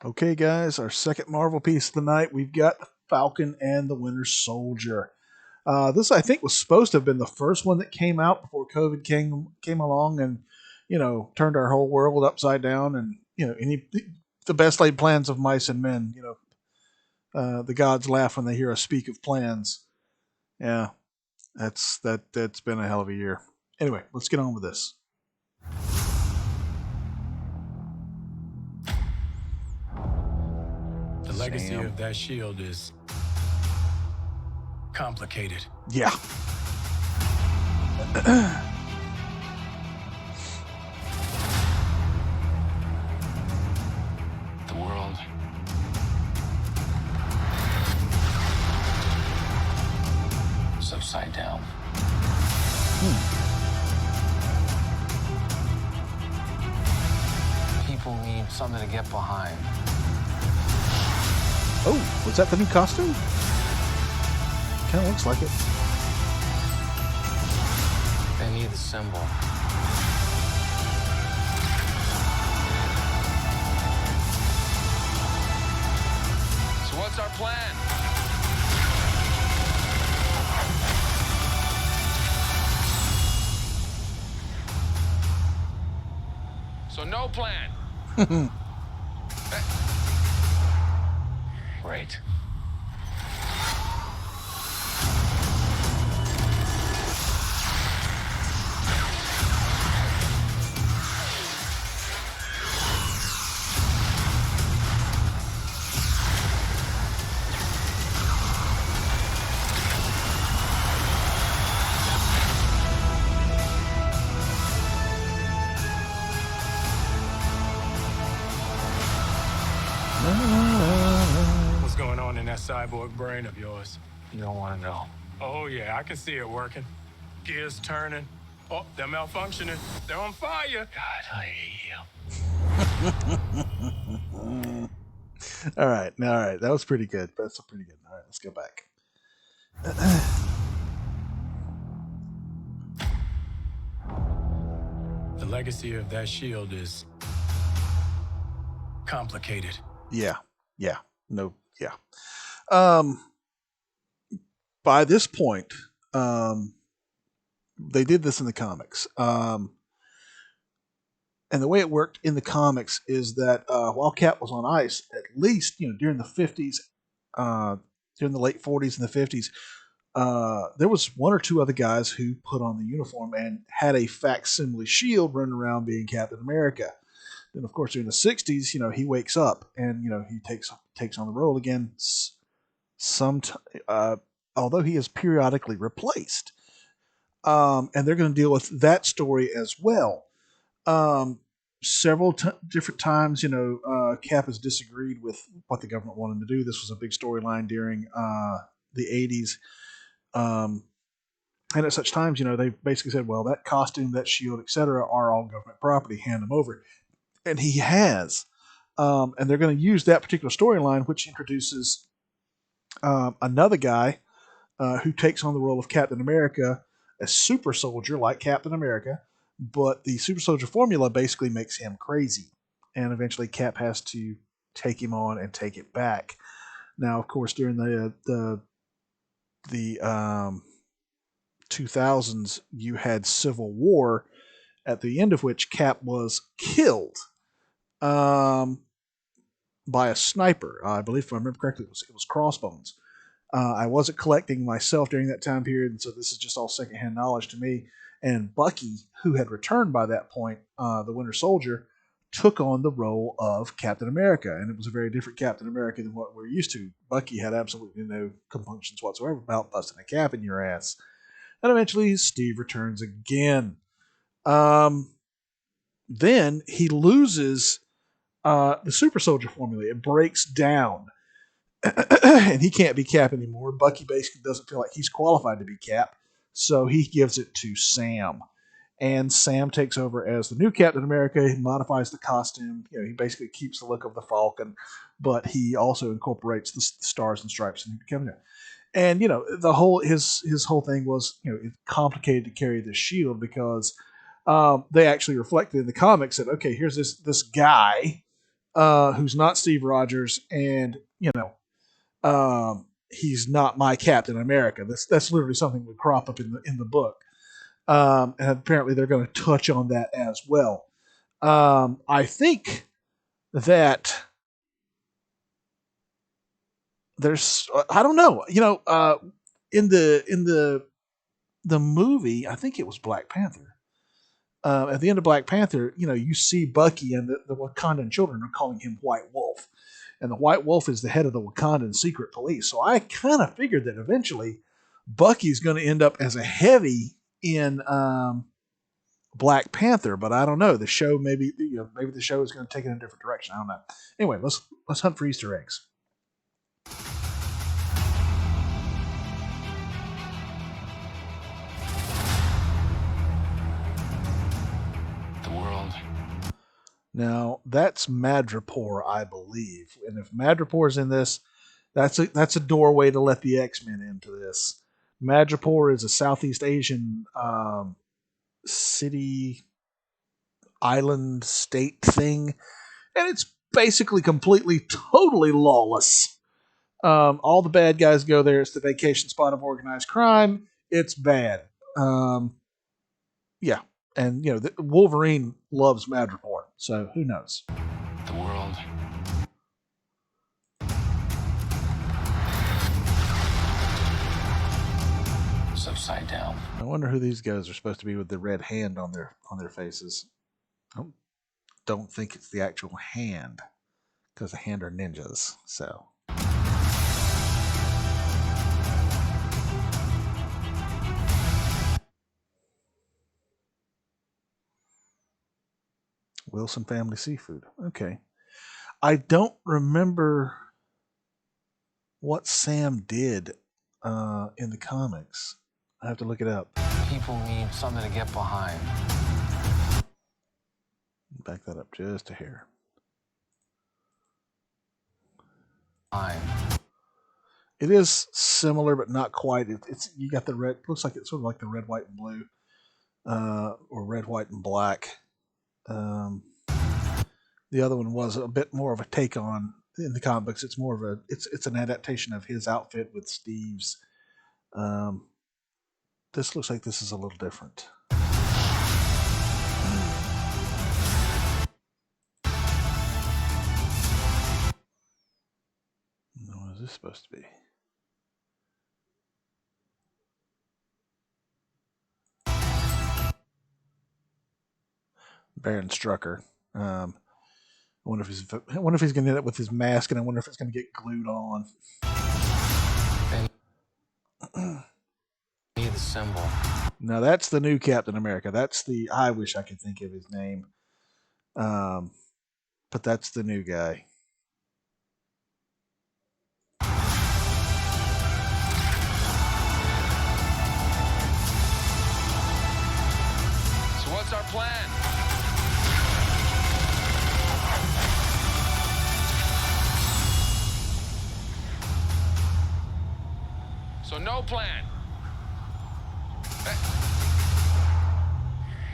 Okay, guys, our second Marvel piece of the night. We've got the Falcon and the Winter Soldier. This, I think, was supposed to have been the first one that came out before COVID came along and turned our whole world upside down. And the best laid plans of mice and men. The gods laugh when they hear us speak of plans. Yeah, that's been a hell of a year. Anyway, let's get on with this. The legacy Sam. of that shield is complicated. Yeah. The world is upside down. People need something to get behind. Oh, was that the new costume? Kind of looks like it. They need the symbol. So what's our plan? So no plan. Great. What's going on in that cyborg brain of yours? You don't want to know. Oh, yeah, I can see it working. Gears turning. Oh, they're malfunctioning. They're on fire. God, I hate you. All right. That was pretty good. That's pretty good. All right, let's go back. The legacy of that shield is complicated. Yeah. No. Yeah. Um. By this point, they did this in the comics. And the way it worked in the comics is that while Cap was on ice, at least during the 50s, during the late 40s and the 50s, there was one or two other guys who put on the uniform and had a facsimile shield running around being Captain America. Then, of course, during the 60s, he wakes up and he takes on the role again. Some, although he is periodically replaced, and they're going to deal with that story as well. Several different times, Cap has disagreed with what the government wanted him to do. This was a big storyline during the 80s. And at such times, they basically said, well, that costume, that shield, etc., are all government property. Hand them over. And he has. And they're going to use that particular storyline, which introduces another guy who takes on the role of Captain America, a super soldier like Captain America, but the super soldier formula basically makes him crazy. And eventually Cap has to take him on and take it back. Now, of course, during the 2000s, you had Civil War, at the end of which Cap was killed by a sniper. I believe, if I remember correctly, it was Crossbones. I wasn't collecting myself during that time period, and so this is just all secondhand knowledge to me. And Bucky, who had returned by that point, the Winter Soldier, took on the role of Captain America, and it was a very different Captain America than what we're used to. Bucky had absolutely no compunctions whatsoever about busting a cap in your ass. And eventually, Steve returns again. Then he loses the Super Soldier formula. It breaks down. And he can't be Cap anymore. Bucky basically doesn't feel like he's qualified to be Cap, so he gives it to Sam. And Sam takes over as the new Captain America. He modifies the costume. He basically keeps the look of the Falcon, but he also incorporates the stars and stripes, and he becomes it. And the whole his whole thing was it's complicated to carry this shield because they actually reflected in the comics that okay, here's this guy who's not Steve Rogers, and he's not my Captain America. That's literally something that would crop up in the book, and apparently they're going to touch on that as well. I think that there's I don't know, in the movie, I think it was Black Panther. At the end of Black Panther, you see Bucky and the Wakandan children are calling him White Wolf. And the White Wolf is the head of the Wakandan secret police. So I kind of figured that eventually Bucky's going to end up as a heavy in Black Panther, but I don't know. The show maybe the show is going to take it in a different direction. I don't know. Anyway, let's hunt for Easter eggs. Now, that's Madripoor, I believe. And if Madripoor's in this, that's a doorway to let the X-Men into this. Madripoor is a Southeast Asian city, island, state thing. And it's basically completely, totally lawless. All the bad guys go there. It's the vacation spot of organized crime. It's bad. Yeah. And, Wolverine loves Madripoor, so who knows? The world. It's upside down. I wonder who these guys are supposed to be with the red hand on their faces. I don't think it's the actual hand, because the hand are ninjas, so. Wilson Family Seafood. Okay. I don't remember what Sam did in the comics. I have to look it up. People need something to get behind. Back that up just a hair. It is similar, but not quite. It's you got the red. Looks like it's sort of like the red, white, and blue, or red, white, and black. The other one was a bit more of a take on in the comic books. It's more of it's an adaptation of his outfit with Steve's. This looks like this is a little different. What is this supposed to be? Baron Strucker. I wonder if he's going to end up with his mask, and I wonder if it's going to get glued on. Be the symbol. Now that's the new Captain America. I wish I could think of his name. But that's the new guy. So what's our plan? So no plan.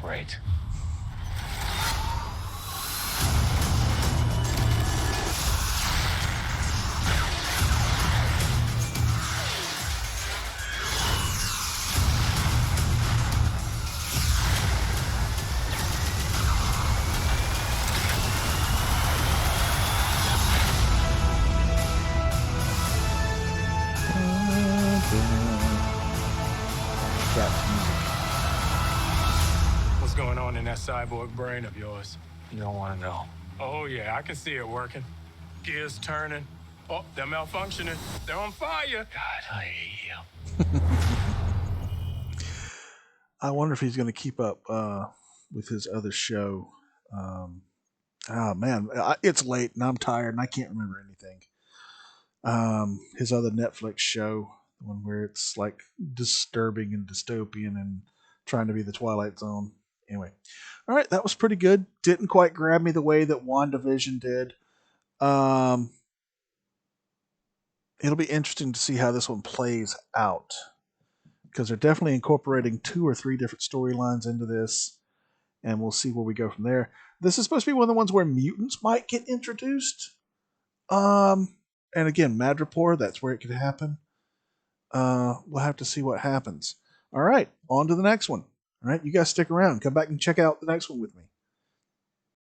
Great. What's going on in that cyborg brain of yours? You don't want to know. Oh, yeah, I can see it working. Gears turning. Oh, they're malfunctioning. They're on fire. God, I hate you. I wonder if he's going to keep up with his other show. Man, it's late and I'm tired and I can't remember anything. His other Netflix show, the one where it's like disturbing and dystopian and trying to be the Twilight Zone. Anyway, all right, that was pretty good. Didn't quite grab me the way that WandaVision did. It'll be interesting to see how this one plays out, because they're definitely incorporating 2 or 3 different storylines into this, and we'll see where we go from there. This is supposed to be one of the ones where mutants might get introduced. And again, Madripoor, that's where it could happen. We'll have to see what happens. All right, on to the next one. All right, you guys stick around. Come back and check out the next one with me.